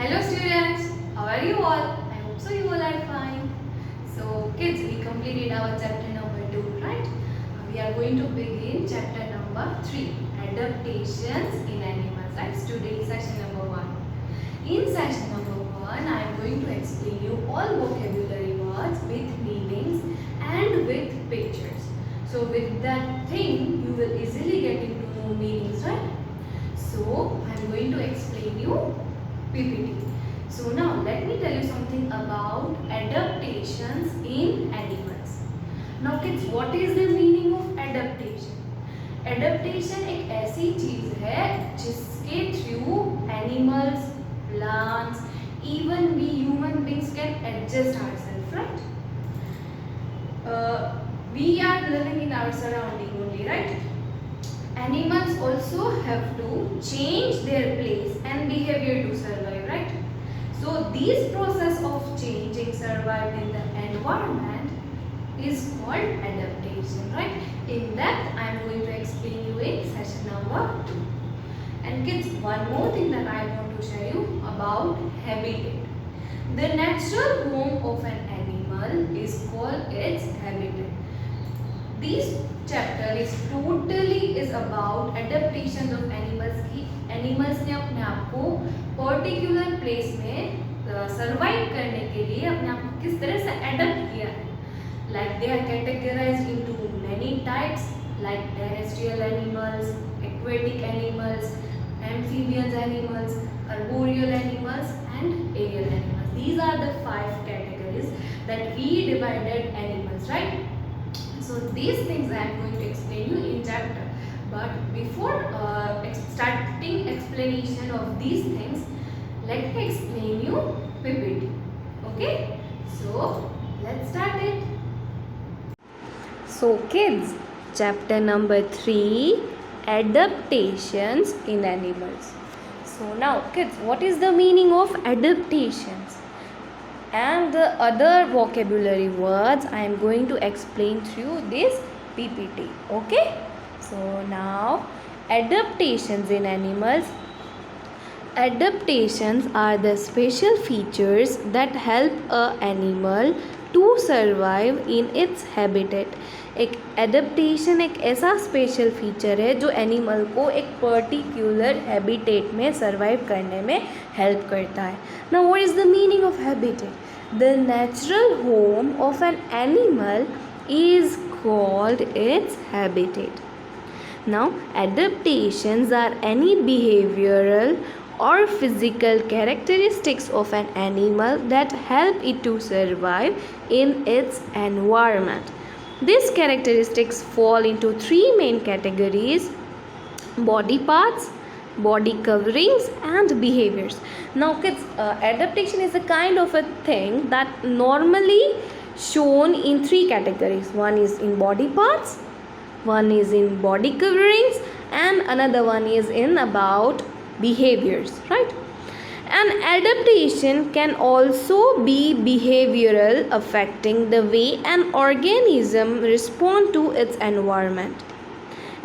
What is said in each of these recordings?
Hello students, how are you all? I hope so you all are fine. So kids, we completed our chapter number 2, right? We are going to begin chapter number 3, adaptations in animals, right? Today session number 1. In session number 1, I am going to explain you all vocabulary words with meanings and with pictures. So with that thing, you will easily get into know meanings, right? So I am going to explain you PPT. So now let me tell you something about adaptations in animals. Now kids, what is the meaning of adaptation? Adaptation एक ऐसी चीज है जिसके through animals, plants, even we human beings can adjust ourselves, right? We are living in our surrounding only, right? Animals also have to change their place and behavior to survive, right? So this process of changing survive in the environment is called adaptation, right? In that I am going to explain you in session number 2. And kids, one more thing that I want to share you about habitat. The natural home of an animal is called its habitat. This chapter is totally is about adaptations of animals की animals ने अपने आप को particular place में survive करने के लिए अपने आप को किस तरह से adapt किया है. Like they are categorized into many types like terrestrial animals, aquatic animals, amphibious animals, arboreal animals and aerial animals. These are the 5 categories that we divided animals, right? So these things I am going to explain you in chapter. But before starting explanation of these things, let me explain you PPT. Okay? So let's start it. So kids, chapter number 3, adaptations in animals. So now kids, what is the meaning of adaptations? And the other vocabulary words I am going to explain through this PPT. Okay? So now adaptations in animals. Adaptations are the special features that help an animal to survive in its habitat. एक adaptation एक ऐसा special feature है जो animal को एक particular habitat में survive करने में हेल्प करता है. Now what is the meaning of habitat? The natural home of an animal is called its habitat. Now adaptations are any behavioural or physical characteristics of an animal that help it to survive in its environment. These characteristics fall into 3 main categories: body parts, body coverings and behaviors. Now kids, adaptation is a kind of a thing that normally shown in 3 categories. One is in body parts, one is in body coverings and another one is in about behaviors, right? An adaptation can also be behavioral, affecting the way an organism responds to its environment.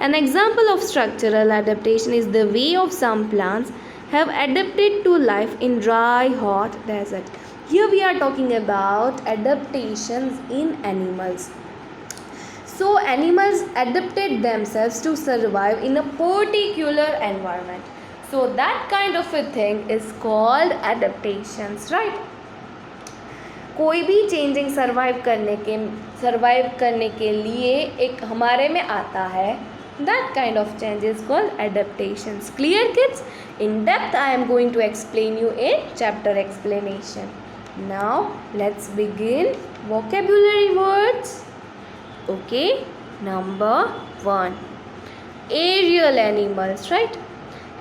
An example of structural adaptation is the way of some plants have adapted to life in dry, hot desert. Here we are talking about adaptations in animals. So animals adapted themselves to survive in a particular environment. So that kind of a thing is called adaptations, right? कोई भी changing survive करने के लिए एक हमारे में आता है. That kind of change is called adaptations. Clear kids? In depth I am going to explain you in chapter explanation. Now let's begin vocabulary words. Okay, number 1, aerial animals, right?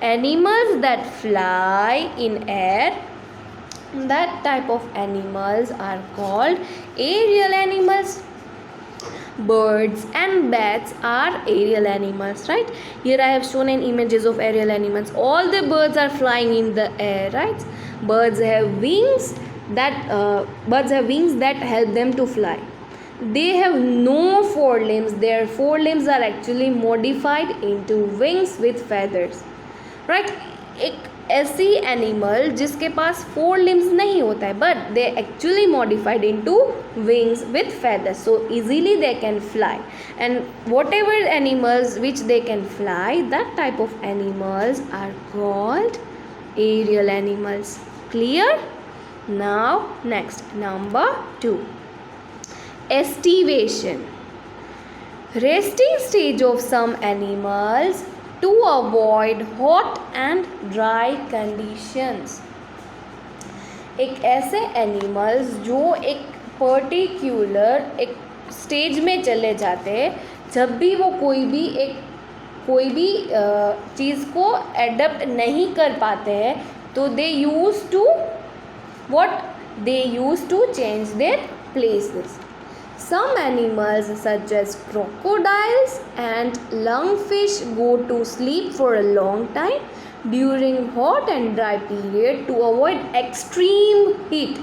Animals that fly in air, that type of animals are called aerial animals. Birds and bats are aerial animals, right? Here I have shown an images of aerial animals. All the birds are flying in the air, right? Birds have wings that help them to fly. They have no forelimbs. Their forelimbs are actually modified into wings with feathers, right? एक ऐसी animal जिसके पास 4 limbs नहीं होता है, but they actually modified into wings with feathers, so easily they can fly. And whatever animals which they can fly, that type of animals are called aerial animals. Clear? Now next, number 2, estivation. Resting stage of some animals to avoid hot and dry conditions. एक ऐसे animals जो एक particular एक stage में चले जाते हैं, जब भी वो कोई भी चीज़ को एडप्ट नहीं कर पाते हैं, तो they use to change their places. Some animals such as crocodiles and lungfish go to sleep for a long time during hot and dry period to avoid extreme heat.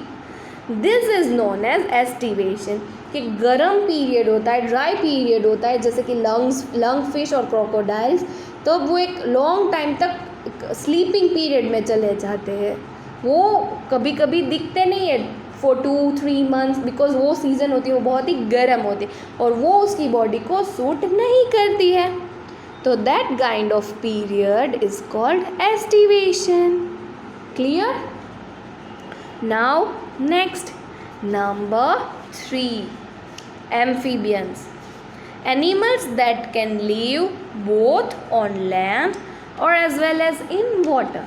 This is known as estivation. कि गर्म period होता है, dry period होता है, जैसे कि lungfish और crocodiles, तो वो एक लॉन्ग टाइम तक स्लीपिंग पीरियड में चले जाते हैं. वो कभी कभी दिखते नहीं है फॉर 2-3 months, बिकॉज वो सीज़न होती है, वो बहुत ही गर्म होती है और वो उसकी बॉडी को सूट नहीं करती है. तो that kind of period is called aestivation. Clear? Now next, number 3, amphibians. Animals that can live both on land or as well as in water.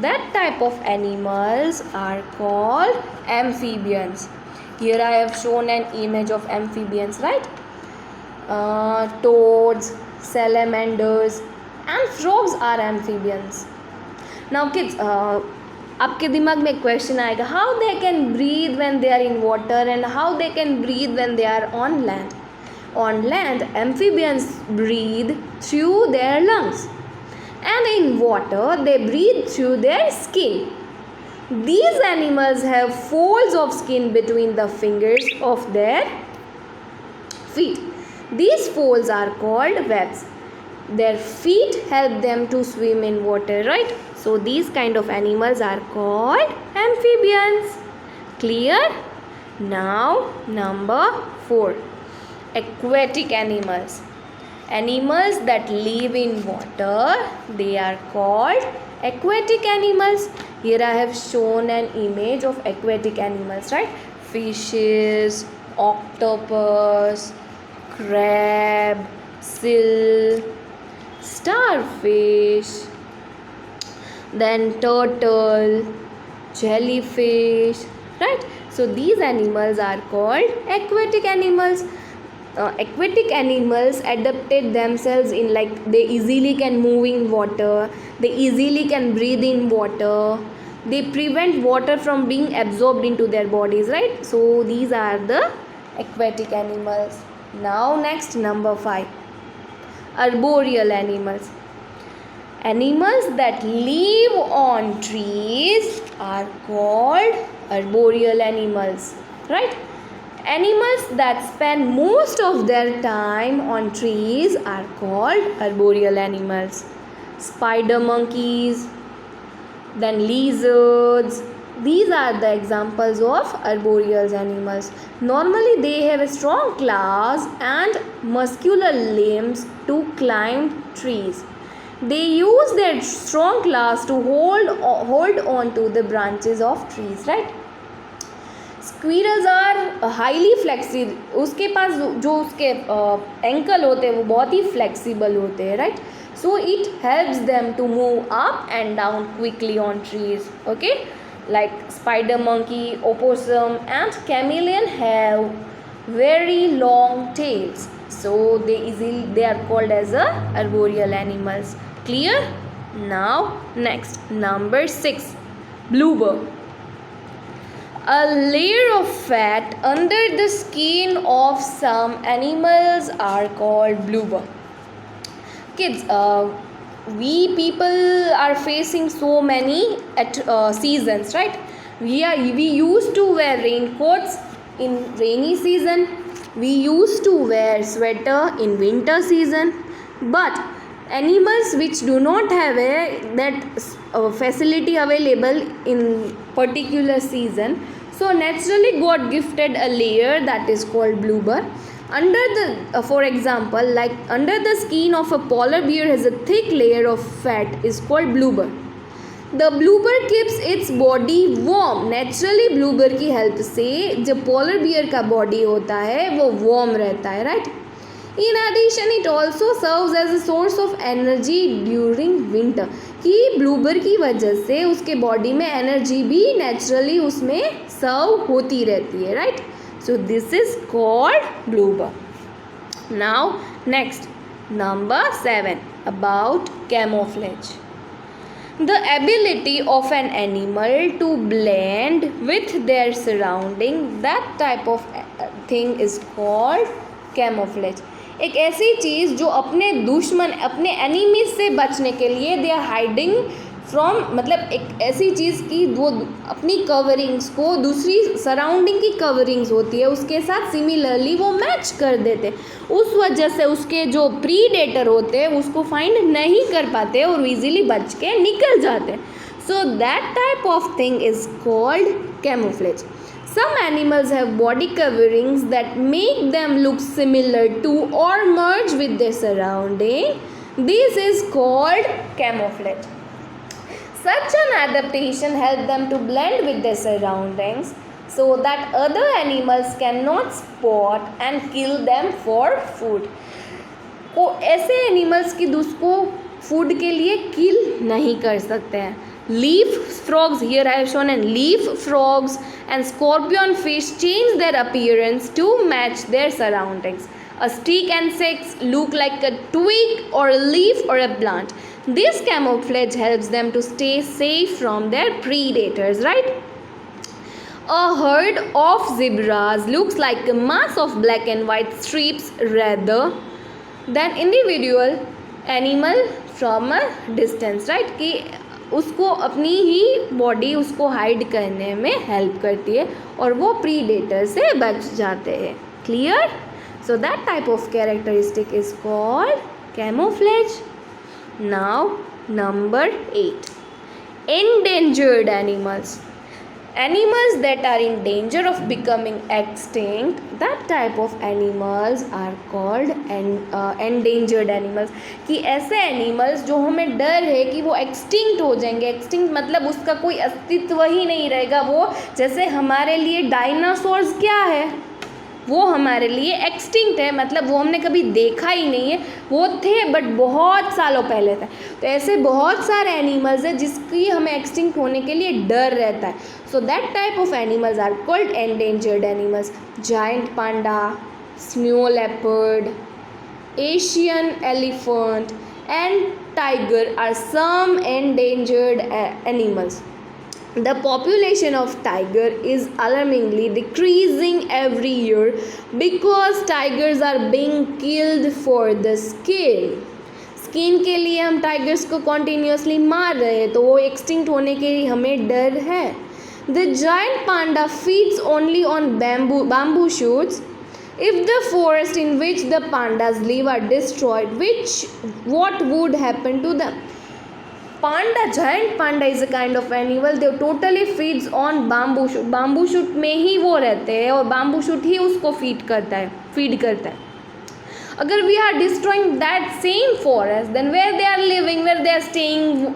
That type of animals are called amphibians. Here I have shown an image of amphibians, right? Toads, salamanders and frogs are amphibians. Now kids, आपके दिमाग में question आएगा, how they can breathe when they are in water and how they can breathe when they are on land. On land, amphibians breathe through their lungs, and in water they breathe through their skin. These animals have folds of skin between the fingers of their feet. These folds are called webs. Their feet help them to swim in water, right? So these kind of animals are called amphibians. Clear? Now number 4, aquatic animals. Animals that live in water, they are called aquatic animals. Here I have shown an image of aquatic animals, right? Fishes, octopus, crab, seal, starfish, then turtle, jellyfish, right? So these animals are called aquatic animals. Aquatic animals adapted themselves in, like, they easily can move in water, they easily can breathe in water, they prevent water from being absorbed into their bodies, right? So these are the aquatic animals. Now next, number 5, arboreal animals. Animals that live on trees are called arboreal animals, right? Animals that spend most of their time on trees are called arboreal animals. Spider monkeys, then lizards, these are the examples of arboreal animals. Normally they have strong claws and muscular limbs to climb trees. They use their strong claws to hold on to the branches of trees, right? Squirrels are highly flexible. उसके पास जो उसके ankle होते हैं वो बहुत ही flexible होते हैं, right? So it helps them to move up and down quickly on trees. Okay, like spider monkey, opossum and chameleon have very long tails, so they are called as a arboreal animals. Clear? Now next, number 6, blubber. A layer of fat under the skin of some animals are called blubber. Kids, we people are facing so many seasons, right? We used to wear raincoats in rainy season. We used to wear sweater in winter season. But animals which do not have that facility available in particular season, so naturally God gifted a layer that is called blubber under the for example, like under the skin of a polar bear has a thick layer of fat is called blubber. The blubber keeps its body warm. Naturally blubber की help से जो polar bear का body होता है वो warm रहता है, right. In addition it also serves as a source of energy during winter, कि ब्लूबर की वजह से उसके बॉडी में एनर्जी भी नेचुरली उसमें सर्व होती रहती है, right. So this is called blubber. Now next number 7 about camouflage. The ability of an animal to blend with their surrounding, that type of thing is called camouflage. एक ऐसी चीज़ जो अपने दुश्मन अपने एनिमीज से बचने के लिए दे आर हाइडिंग फ्रॉम, मतलब एक ऐसी चीज़ की वो अपनी कवरिंग्स को दूसरी सराउंडिंग की कवरिंग्स होती है उसके साथ सिमिलरली वो मैच कर देते, उस वजह से उसके जो प्रीडेटर होते हैं उसको फाइंड नहीं कर पाते और इजीली बच के निकल जाते. सो that type of thing is called camouflage. Some animals have body coverings that make them look similar to or merge with their surrounding. This is called camouflage. Such an adaptation helps them to blend with their surroundings so that other animals cannot spot and kill them for food. को ऐसे animals की दूसको food के लिए किल नहीं कर सकते हैं. Leaf frogs, here I have shown, and leaf frogs and scorpion fish change their appearance to match their surroundings. A stick and insects look like a twig or a leaf or a plant. This camouflage helps them to stay safe from their predators, right? A herd of zebras looks like a mass of black and white strips rather than individual animal from a distance, right? कि उसको अपनी ही body उसको hide करने में help करती है और वो प्रीडेटर से बच जाते हैं. Clear? So that type of characteristic is called camouflage. Now number 8 endangered animals. Animals that are in danger of becoming extinct, that type of animals are called endangered animals. कि ऐसे animals जो हमें डर है कि वो extinct हो जाएंगे. extinct मतलब उसका कोई अस्तित्व ही नहीं रहेगा. वो जैसे हमारे लिए डायनासोर्स क्या है, वो हमारे लिए एक्सटिंक्ट है, मतलब वो हमने कभी देखा ही नहीं है. वो थे बट बहुत सालों पहले थे. तो ऐसे बहुत सारे एनिमल्स हैं जिसकी हमें एक्सटिंक्ट होने के लिए डर रहता है. So that type of animals are called endangered animals. Giant panda, snow leopard, Asian elephant and tiger are some endangered animals. The population of tiger is alarmingly decreasing every year because tigers are being killed for the skin. Skin के लिए हम tigers को continuously मार रहे हैं तो वो extinct होने के लिए हमें डर है. The giant panda feeds only on bamboo shoots. If the forest in which the pandas live are destroyed, what would happen to them? Panda, giant Panda is a kind of animal. They totally feeds on bamboo shoot. Bamboo shoot में ही वो रहते हैं और bamboo shoot ही उसको feed करता है. अगर we are destroying that same forest then where they are living, where they are staying,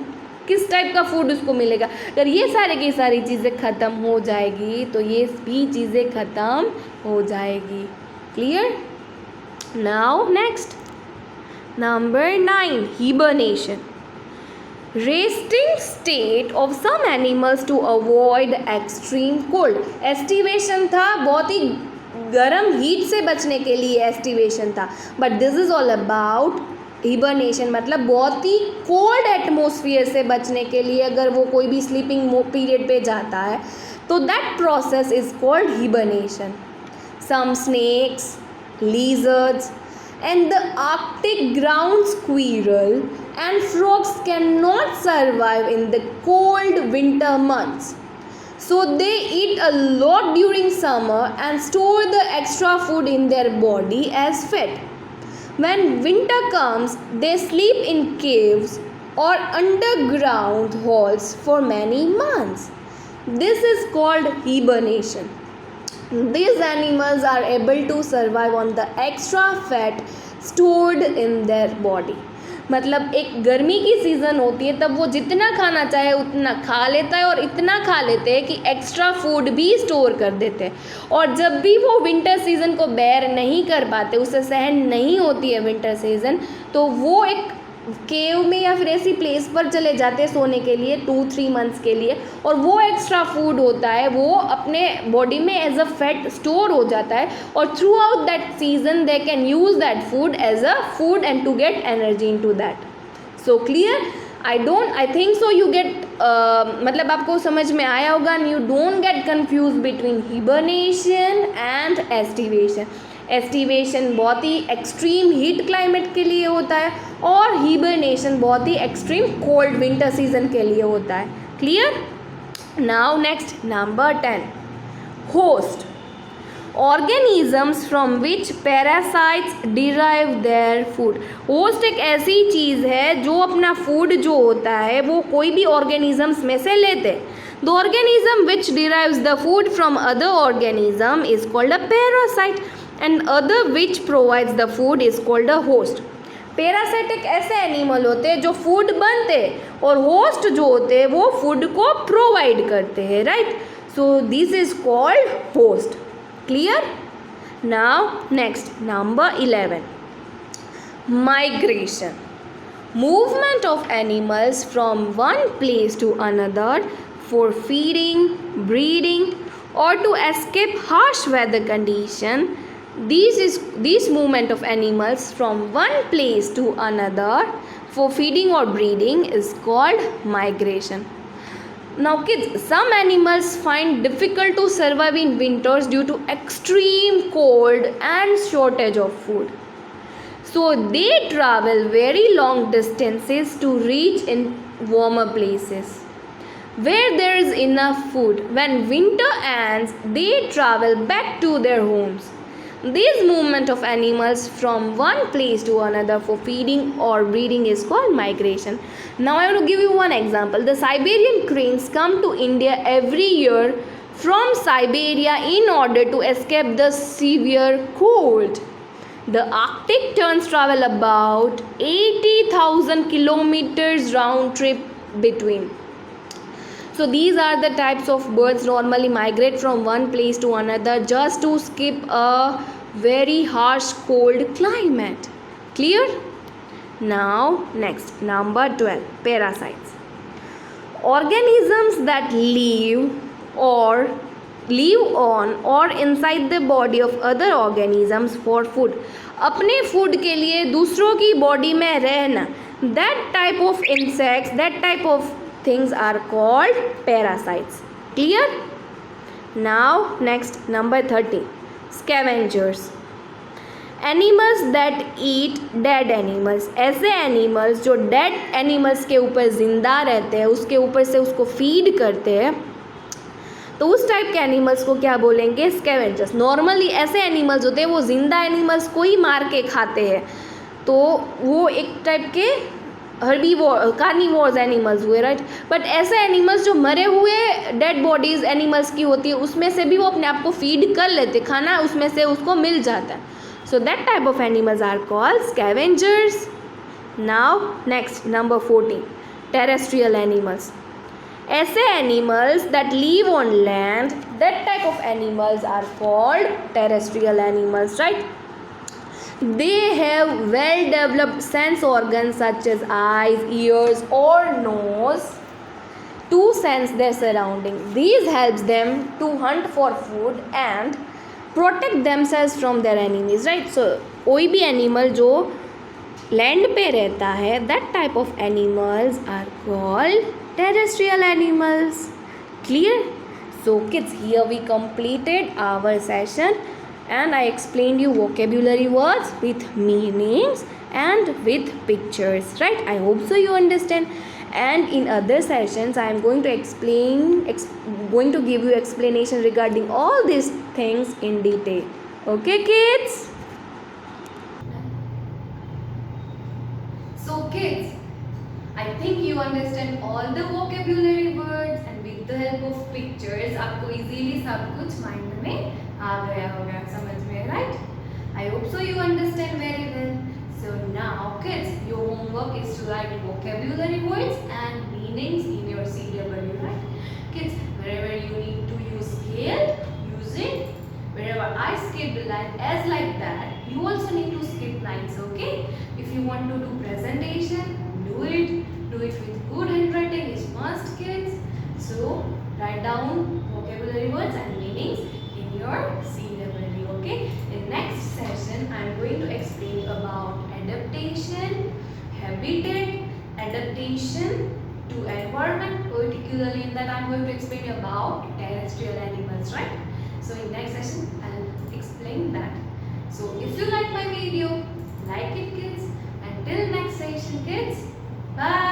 किस टाइप का फूड उसको मिलेगा. अगर ये सारे की सारी चीज़ें ख़त्म हो जाएगी तो ये भी चीज़ें ख़त्म हो जाएगी. Clear? Now next number 9 hibernation. Resting state of some animals to avoid extreme cold. Aestivation था, बहुत ही गर्म हीट से बचने के लिए एस्टिवेशन था. But this is all about hibernation, मतलब बहुत ही कोल्ड एटमोसफियर से बचने के लिए अगर वो कोई भी स्लीपिंग पीरियड पे जाता है तो that process is called hibernation. Some snakes, lizards and the Arctic ground squirrel and frogs cannot survive in the cold winter months. So they eat a lot during summer and store the extra food in their body as fat. When winter comes, they sleep in caves or underground holes for many months. This is called hibernation. These animals are able to survive on the extra fat stored in their body. मतलब एक गर्मी की season होती है तब वो जितना खाना चाहे उतना खा लेता है और इतना खा लेते हैं कि एक्स्ट्रा फूड भी स्टोर कर देते हैं, और जब भी वो विंटर सीज़न को बेयर नहीं कर पाते, उसे सहन नहीं होती है विंटर सीज़न, तो वो एक केव में या फिर ऐसी प्लेस पर चले जाते हैं सोने के लिए 2-3 मंथ्स के लिए, और वो एक्स्ट्रा फूड होता है वो अपने बॉडी में एज अ फैट स्टोर हो जाता है, और throughout that season they can use that food as a food and to get energy into that. So clear? I think so you get, मतलब आपको समझ में आया होगा, and you don't get confuse between hibernation and aestivation. Aestivation बहुत ही extreme heat climate के लिए होता है और हिबरनेशन बहुत ही एक्सट्रीम कोल्ड विंटर सीजन के लिए होता है. Clear? Now next number 10, host. Organisms from which parasites derive their food. Host एक ऐसी चीज़ है जो अपना फूड जो होता है वो कोई भी ऑर्गेनिजम्स में से लेते हैं. The organism which derives the food from other organism is called a parasite and other which provides the food is called a host. Parasite एक ऐसे एनिमल होते हैं जो फूड बनते हैं, और होस्ट जो होते हैं वो फूड को प्रोवाइड करते हैं. Right? So this is called host. Clear? Now next number 11, migration. Movement of animals from one place to another for feeding, breeding, or to escape harsh weather condition. This movement of animals from one place to another for feeding or breeding is called migration. Now kids, some animals find difficult to survive in winters due to extreme cold and shortage of food. So they travel very long distances to reach in warmer places where there is enough food. When winter ends, they travel back to their homes. This movement of animals from one place to another for feeding or breeding is called migration. Now I want to give you one example. The Siberian cranes come to India every year from Siberia in order to escape the severe cold. The Arctic terns travel about 80,000 kilometers round trip between. So these are the types of birds normally migrate from one place to another just to skip a very harsh cold climate. Clear? Now next number 12, parasites. Organisms that live on or inside the body of other organisms for food. अपने food के लिए दूसरों की body में रहना, that type of insects, that type of things are called parasites. Clear? Now next number 30, scavengers. Animals that eat dead animals. ऐसे animals जो dead animals के ऊपर ज़िंदा रहते हैं, उसके ऊपर से उसको feed करते हैं, तो उस टाइप के एनिमल्स को क्या बोलेंगे? स्कैवेंजर्स. नॉर्मली ऐसे एनिमल्स होते हैं वो जिंदा एनिमल्स को ही मार के खाते हैं, तो वो एक टाइप के कार्निवोर्स एनिमल्स हुए. राइट? बट ऐसे एनिमल्स जो मरे हुए डेड बॉडीज एनिमल्स की होती है उसमें से भी वो अपने आप को फीड कर लेते, खाना उसमें से उसको मिल जाता है. So that type of animals are called scavengers. Now next number 14, terrestrial animals. ऐसे animals that live on land, that type of animals are called terrestrial animals. Right? They have well developed sense organs such as eyes, ears or nose to sense their surroundings. This helps them to hunt for food and protect themselves from their enemies. Right? So कोई भी animal जो land पे रहता है, that type of animals are called terrestrial animals. Clear? So kids, here we completed our session and I explained you vocabulary words with meanings and with pictures. Right? I hope so you understand. And in other sessions I am going to give you explanation regarding all these things in detail. Okay kids? understand all the vocabulary words and with the help of pictures आपको easily सब कुछ mind में आ गया होगा, समझ में, right? I hope so you understand very well. So now kids, your homework is to write vocabulary words and meanings in your CW, right? Kids, wherever you need to use scale, use it. Wherever I skip the line as like that, you also need to skip lines, okay? If you want to do presentation, do it. Do it with good handwriting is must, kids. So write down vocabulary words and meanings in your CW, okay? In next session, I am going to explain about adaptation, habitat, adaptation to environment. Particularly in that, I am going to explain about terrestrial animals, right? So in next session, I'll explain that. So if you like my video, like it, kids. Until next session, kids. Bye.